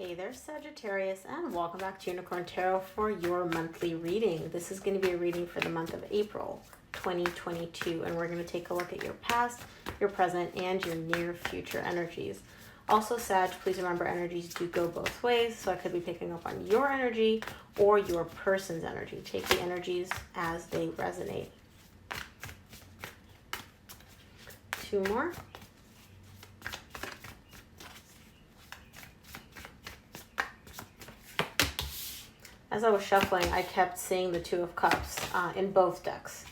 Hey there, Sagittarius, and welcome back to Unicorn Tarot for your monthly reading. This is going to be a reading for the month of April 2022, and we're going to take a look at your past, your present, and your near future energies. Also, Sag, please remember energies do go both ways, so I could be picking up on your energy or your person's energy. Take the energies as they resonate. Two more. As I was shuffling, I kept seeing the Two of Cups in both decks.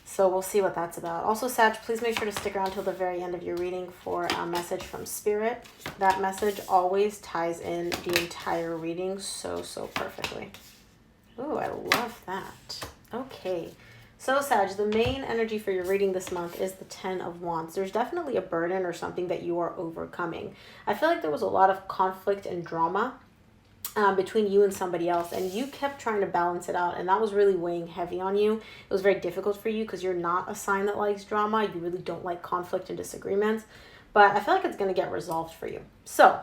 So we'll see what that's about. Also, Sag, please make sure to stick around till the very end of your reading for a message from Spirit. That message always ties in the entire reading so perfectly. Ooh, I love that. Okay. So, Sag, the main energy for your reading this month is the Ten of Wands. There's definitely a burden or something that you are overcoming. I feel like there was a lot of conflict and drama between you and somebody else, and you kept trying to balance it out, and that was really weighing heavy on you. It was very difficult for you because you're not a sign that likes drama. You really don't like conflict and disagreements, but I feel like it's going to get resolved for you. So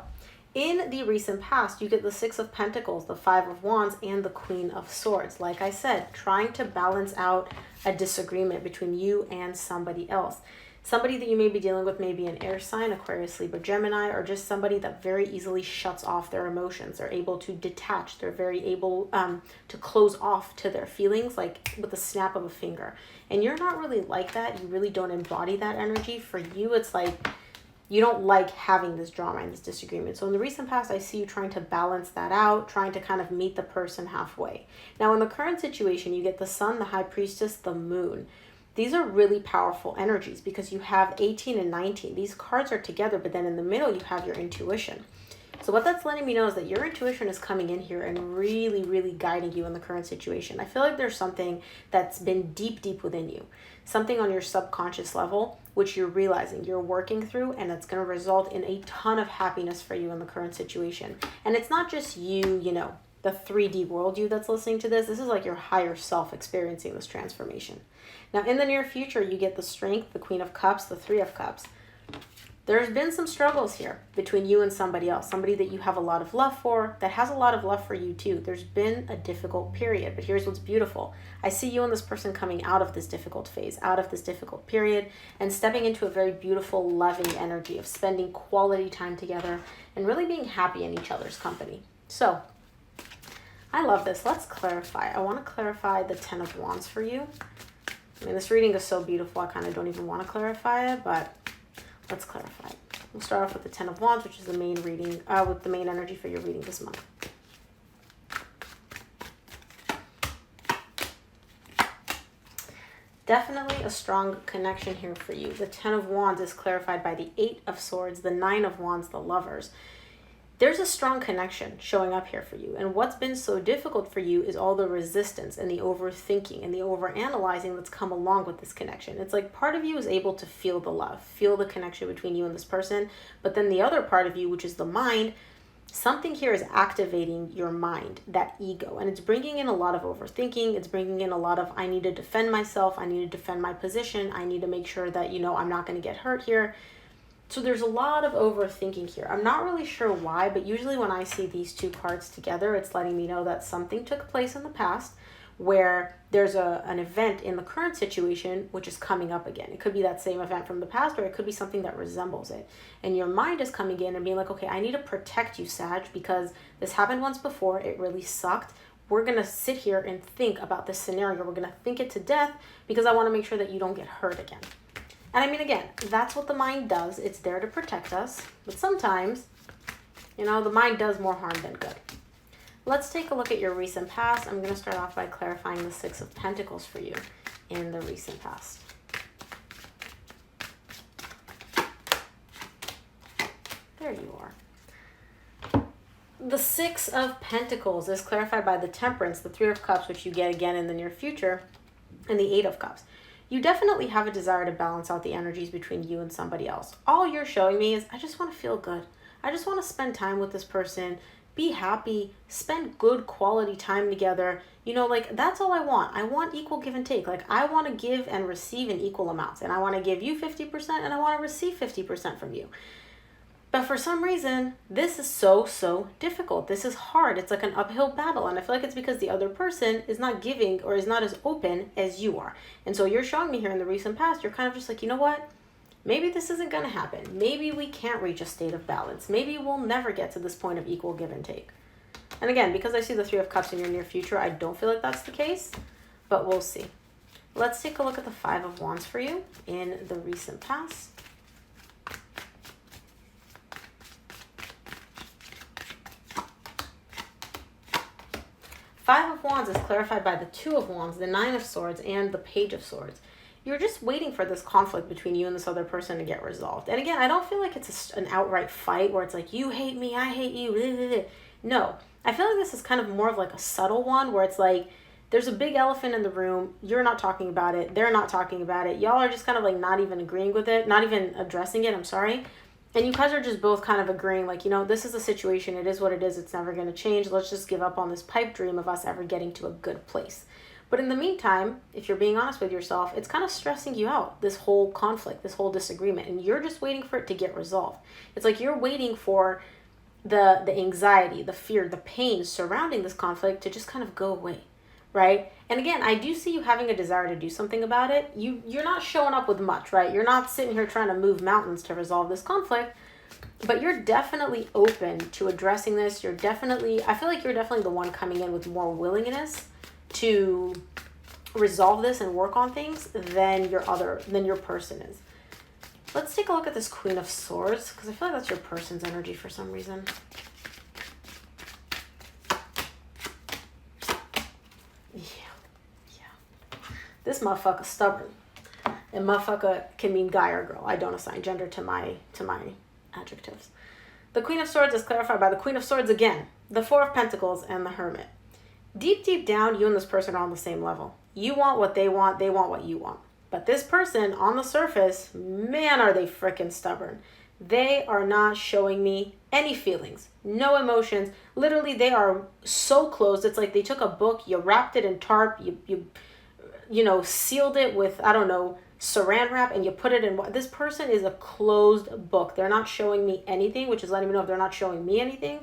in the recent past, you get the Six of Pentacles, the Five of Wands, and the Queen of Swords. Like I said, trying to balance out a disagreement between you and somebody else. Somebody that you may be dealing with may be an air sign, Aquarius, Libra, Gemini, or just somebody that very easily shuts off their emotions. They're able to detach. They're very able to close off to their feelings, like with the snap of a finger. And you're not really like that. You really don't embody that energy. For you, it's like you don't like having this drama and this disagreement. So in the recent past, I see you trying to balance that out, trying to kind of meet the person halfway. Now, in the current situation, you get the Sun, the High Priestess, the Moon. These are really powerful energies because you have 18 and 19. These cards are together, but then in the middle, you have your intuition. So what that's letting me know is that your intuition is coming in here and really guiding you in the current situation. I feel like there's something that's been deep within you, something on your subconscious level, which you're realizing, you're working through, and it's going to result in a ton of happiness for you in the current situation. And it's not just you, the 3D world you that's listening to this. This is like your higher self experiencing this transformation. Now, in the near future, you get the Strength, the Queen of Cups, the Three of Cups. There's been some struggles here between you and somebody else, somebody that you have a lot of love for, that has a lot of love for you too. There's been a difficult period, but here's what's beautiful. I see you and this person coming out of this difficult phase, out of this difficult period, and stepping into a very beautiful, loving energy of spending quality time together and really being happy in each other's company. So, I love this. Let's clarify. I want to clarify the Ten of Wands for you. I mean, this reading is so beautiful, I kind of don't even want to clarify it, but let's clarify it. We'll start off with the Ten of Wands, which is the main reading, with the main energy for your reading this month. Definitely a strong connection here for you. The Ten of Wands is clarified by the Eight of Swords, the Nine of Wands, the Lovers. There's a strong connection showing up here for you. And what's been so difficult for you is all the resistance and the overthinking and the overanalyzing that's come along with this connection. It's like part of you is able to feel the love, feel the connection between you and this person. But then the other part of you, which is the mind, something here is activating your mind, that ego. And it's bringing in a lot of overthinking. It's bringing in a lot of, I need to defend myself. I need to defend my position. I need to make sure that, I'm not going to get hurt here. So there's a lot of overthinking here. I'm not really sure why, but usually when I see these two cards together, it's letting me know that something took place in the past where there's an event in the current situation which is coming up again. It could be that same event from the past, or it could be something that resembles it. And your mind is coming in and being like, okay, I need to protect you, Sag, because this happened once before. It really sucked. We're going to sit here and think about this scenario. We're going to think it to death because I want to make sure that you don't get hurt again. And I mean, again, that's what the mind does. It's there to protect us. But sometimes, the mind does more harm than good. Let's take a look at your recent past. I'm going to start off by clarifying the Six of Pentacles for you in the recent past. There you are. The Six of Pentacles is clarified by the Temperance, the Three of Cups, which you get again in the near future, and the Eight of Cups. You definitely have a desire to balance out the energies between you and somebody else. All you're showing me is, I just want to feel good. I just want to spend time with this person, be happy, spend good quality time together. That's all I want. I want equal give and take. I want to give and receive in equal amounts. And I want to give you 50% and I want to receive 50% from you. But for some reason, this is so difficult. This is hard. It's like an uphill battle. And I feel like it's because the other person is not giving or is not as open as you are. And so you're showing me here in the recent past, you're kind of just like, you know what? Maybe this isn't going to happen. Maybe we can't reach a state of balance. Maybe we'll never get to this point of equal give and take. And again, because I see the Three of Cups in your near future, I don't feel like that's the case, but we'll see. Let's take a look at the Five of Wands for you in the recent past. Five of Wands is clarified by the Two of Wands, the Nine of Swords, and the Page of Swords. You're just waiting for this conflict between you and this other person to get resolved. And again, I don't feel like it's an outright fight where it's like, you hate me, I hate you. Blah, blah, blah. No, I feel like this is kind of more of like a subtle one where it's like, there's a big elephant in the room. You're not talking about it. They're not talking about it. Y'all are just kind of like not even agreeing with it, not even addressing it. I'm sorry. And you guys are just both kind of agreeing like, you know, this is the situation. It is what it is. It's never going to change. Let's just give up on this pipe dream of us ever getting to a good place. But in the meantime, if you're being honest with yourself, it's kind of stressing you out, this whole conflict, this whole disagreement. And you're just waiting for it to get resolved. It's like you're waiting for the anxiety, the fear, the pain surrounding this conflict to just kind of go away, right? And again, I do see you having a desire to do something about it. You're not showing up with much, right? You're not sitting here trying to move mountains to resolve this conflict, but you're definitely open to addressing this. I feel like you're definitely the one coming in with more willingness to resolve this and work on things than your person is. Let's take a look at this Queen of Swords, because I feel like that's your person's energy for some reason. This motherfucker's stubborn. And motherfucker can mean guy or girl. I don't assign gender to my adjectives. The Queen of Swords is clarified by the Queen of Swords again, the Four of Pentacles, and the Hermit. Deep down, you and this person are on the same level. You want what they want what you want. But this person, on the surface, man, are they freaking stubborn. They are not showing me any feelings, no emotions. Literally, they are so closed. It's like they took a book, you wrapped it in tarp, you know, sealed it with, I don't know, saran wrap, and you put it in. This person is a closed book. They're not showing me anything, which is letting me know if they're not showing me anything,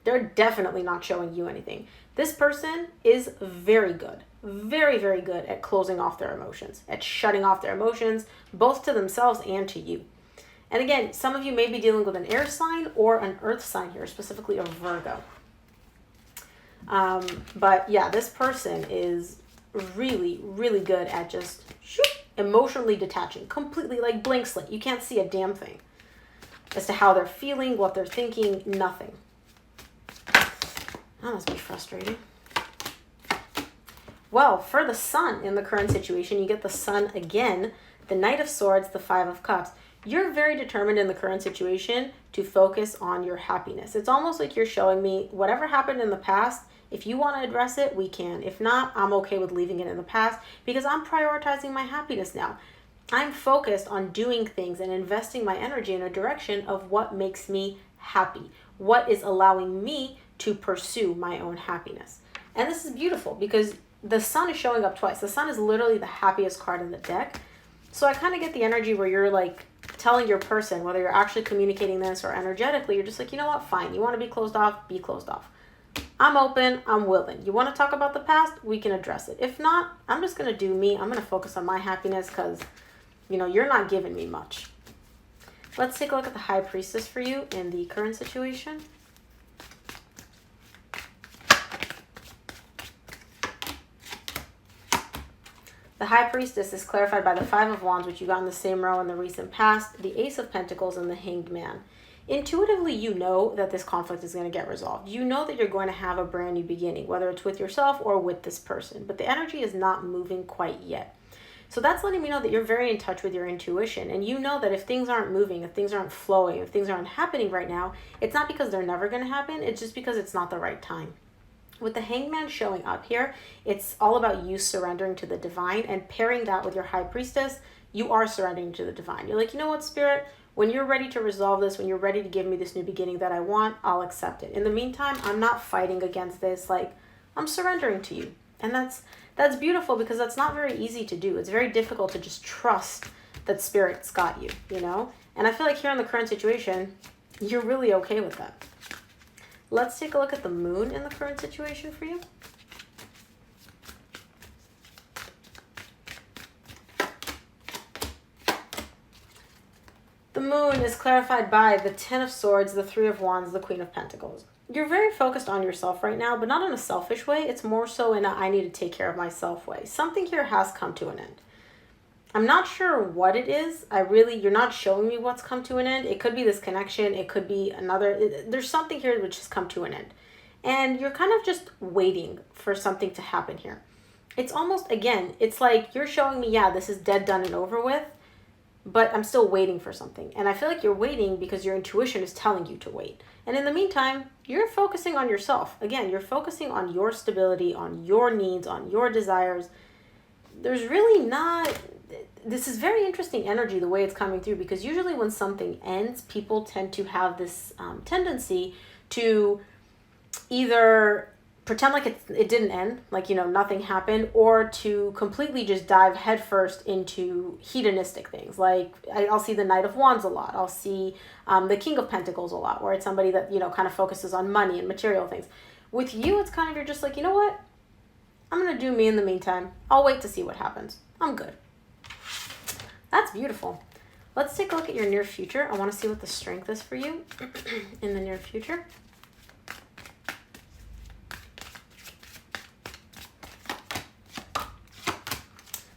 they're definitely not showing you anything. This person is very good, very good at closing off their emotions, at shutting off their emotions, both to themselves and to you. And again, some of you may be dealing with an air sign or an earth sign here, specifically a Virgo. But yeah, this person is really good at just emotionally detaching, completely like blank slate. You can't see a damn thing as to how they're feeling, what they're thinking, nothing. That must be frustrating. Well, for the Sun in the current situation, you get the Sun again, the Knight of Swords, the Five of Cups. You're very determined in the current situation to focus on your happiness. It's almost like you're showing me whatever happened in the past, if you want to address it, we can. If not, I'm okay with leaving it in the past because I'm prioritizing my happiness now. I'm focused on doing things and investing my energy in a direction of what makes me happy, what is allowing me to pursue my own happiness. And this is beautiful because the Sun is showing up twice. The Sun is literally the happiest card in the deck. So I kind of get the energy where you're like telling your person, whether you're actually communicating this or energetically, you're just like, you know what, fine. You want to be closed off, be closed off. I'm open, I'm willing. You want to talk about the past, we can address it. If not, I'm just going to do me. I'm going to focus on my happiness because, you know, you're not giving me much. Let's take a look at the High Priestess for you in the current situation. The High Priestess is clarified by the Five of Wands, which you got in the same row in the recent past, the Ace of Pentacles, and the Hanged Man. Intuitively, you know that this conflict is going to get resolved. You know that you're going to have a brand new beginning, whether it's with yourself or with this person. But the energy is not moving quite yet. So that's letting me know that you're very in touch with your intuition. And you know that if things aren't moving, if things aren't flowing, if things aren't happening right now, it's not because they're never going to happen. It's just because it's not the right time. With the Hanged Man showing up here, it's all about you surrendering to the divine, and pairing that with your High Priestess, you are surrendering to the divine. You're like, you know what, Spirit? When you're ready to resolve this, when you're ready to give me this new beginning that I want, I'll accept it. In the meantime, I'm not fighting against this. Like, I'm surrendering to you. And that's beautiful because that's not very easy to do. It's very difficult to just trust that Spirit's got you, you know? And I feel like here in the current situation, You're really okay with that. Let's take a look at the moon in the current situation for you. The moon is clarified by the Ten of Swords, the Three of Wands, the Queen of Pentacles. You're very focused on yourself right now, but not in a selfish way. It's more so in a I need to take care of myself way. Something here has come to an end. I'm not sure what it is. You're not showing me what's come to an end. It could be this connection. It could be there's something here which has come to an end. And you're kind of just waiting for something to happen here. It's almost, again, it's like you're showing me, yeah, this is dead, done, and over with, but I'm still waiting for something. And I feel like you're waiting because your intuition is telling you to wait. And in the meantime, you're focusing on yourself. Again, you're focusing on your stability, on your needs, on your desires. There's really not... This is very interesting energy, the way it's coming through, because usually when something ends, people tend to have this tendency to either pretend like it didn't end, like, nothing happened, or to completely just dive headfirst into hedonistic things. Like, I'll see the Knight of Wands a lot. I'll see the King of Pentacles a lot, where it's somebody that, kind of focuses on money and material things. With you, it's kind of, you're just like, you know what? I'm going to do me in the meantime. I'll wait to see what happens. I'm good. That's beautiful. Let's take a look at your near future. I want to see what the strength is for you in the near future.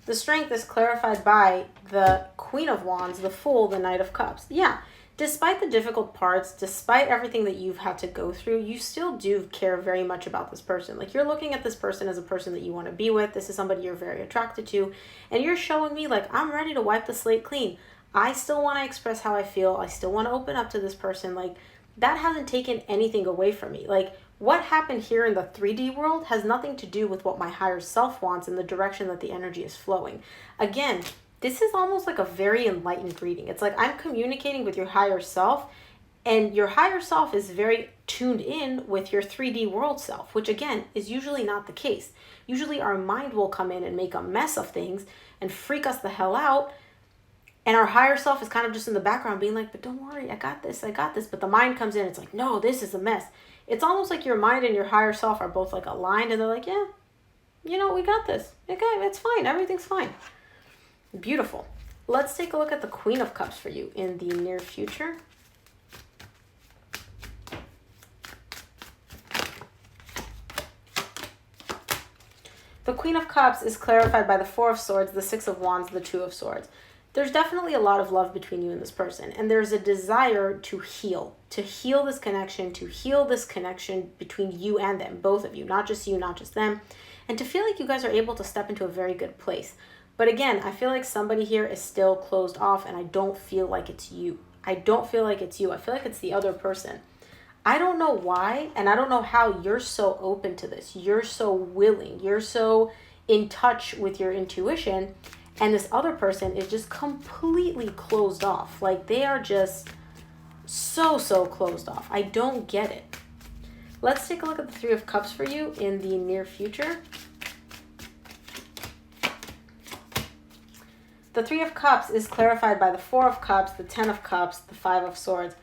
The strength is clarified by the Queen of Wands, the Fool, the Knight of Cups. Yeah, despite the difficult parts, despite everything that you've had to go through, you still do care very much about this person. Like, you're looking at this person as a person that you want to be with. This is somebody you're very attracted to. And you're showing me, like, I'm ready to wipe the slate clean. I still want to express how I feel. I still want to open up to this person. Like, that hasn't taken anything away from me. Like, what happened here in the 3D world has nothing to do with what my higher self wants and the direction that the energy is flowing. Again, this is almost like a very enlightened reading. It's like I'm communicating with your higher self, and your higher self is very tuned in with your 3D world self, which again is usually not the case. Usually our mind will come in and make a mess of things and freak us the hell out. And our higher self is kind of just in the background being like, but don't worry, I got this. But the mind comes in, it's like, no, this is a mess. It's almost like your mind and your higher self are both like aligned, and they're like, yeah, we got this. Okay, it's fine. Everything's fine. Beautiful. Let's take a look at the Queen of Cups for you in the near future. The Queen of Cups is clarified by the Four of Swords, the Six of Wands, the Two of Swords. There's definitely a lot of love between you and this person, and there's a desire to heal this connection between you and them, both of you, not just you, not just them, and to feel like you guys are able to step into a very good place. But again, I feel like somebody here is still closed off, and I don't feel like it's you. I feel like it's the other person. I don't know why, and I don't know how you're so open to this. You're so willing. You're so in touch with your intuition, and this other person is just completely closed off. Like, they are just so closed off. I don't get it. Let's take a look at the Three of Cups for you in the near future. The Three of Cups is clarified by the Four of Cups, the Ten of Cups, the Five of Swords.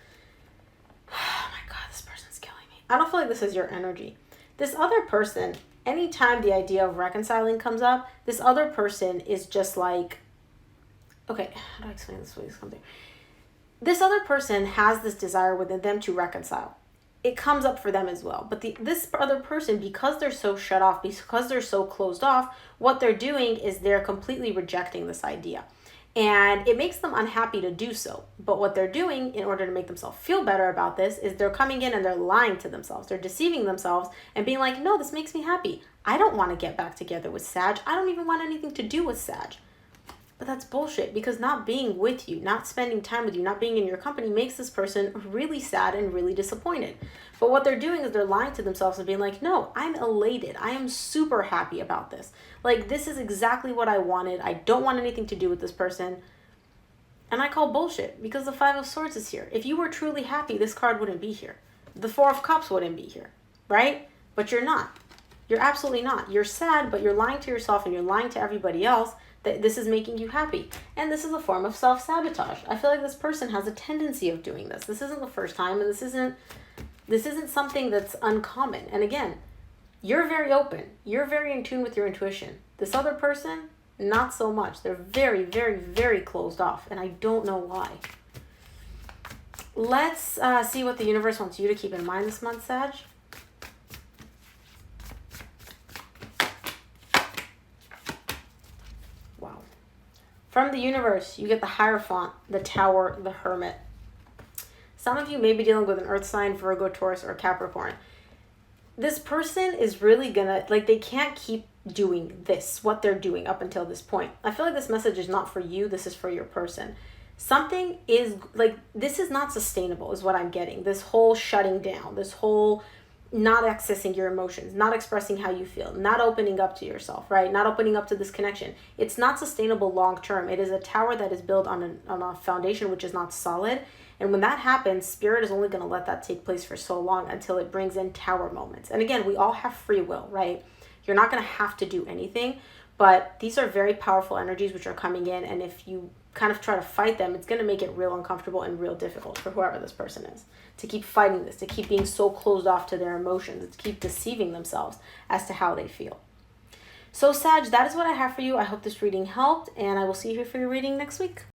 Oh my God, this person's killing me. I don't feel like this is your energy. This other person, anytime the idea of reconciling comes up, this other person is just like, okay, how do I explain this? This other person has this desire within them to reconcile. It comes up for them as well. But this other person, because they're so shut off, because they're so closed off, what they're doing is they're completely rejecting this idea. And it makes them unhappy to do so. But what they're doing in order to make themselves feel better about this is they're coming in and they're lying to themselves. They're deceiving themselves and being like, no, this makes me happy. I don't want to get back together with Sag. I don't even want anything to do with Sag. But that's bullshit, because not being with you, not spending time with you, not being in your company makes this person really sad and really disappointed. But what they're doing is they're lying to themselves and being like, no, I'm elated. I am super happy about this. Like, this is exactly what I wanted. I don't want anything to do with this person. And I call bullshit, because the Five of Swords is here. If you were truly happy, this card wouldn't be here. The Four of Cups wouldn't be here, right? But you're not. You're absolutely not. You're sad, but you're lying to yourself and you're lying to everybody else that this is making you happy. And this is a form of self-sabotage. I feel like this person has a tendency of doing this. This isn't the first time, and this isn't something that's uncommon. And again, you're very open. You're very in tune with your intuition. This other person, not so much. They're very, very, very closed off, and I don't know why. Let's see what the universe wants you to keep in mind this month, Sag. Wow. From the universe, you get the Hierophant, the Tower, the Hermit. Some of you may be dealing with an Earth sign, Virgo, Taurus, or Capricorn. This person is really gonna, like, they can't keep doing this, what they're doing up until this point. I feel like this message is not for you. This is for your person. Something is, like, this is not sustainable is what I'm getting. This whole shutting down, this whole not accessing your emotions, not expressing how you feel, not opening up to yourself, right? Not opening up to this connection. It's not sustainable long term. It is a tower that is built on a foundation which is not solid. And when that happens, Spirit is only going to let that take place for so long until it brings in tower moments. And again, we all have free will, right? You're not going to have to do anything, but these are very powerful energies which are coming in. And if you kind of try to fight them, it's going to make it real uncomfortable and real difficult for whoever this person is to keep fighting this, to keep being so closed off to their emotions, to keep deceiving themselves as to how they feel. So Sag, that is what I have for you. I hope this reading helped, and I will see you here for your reading next week.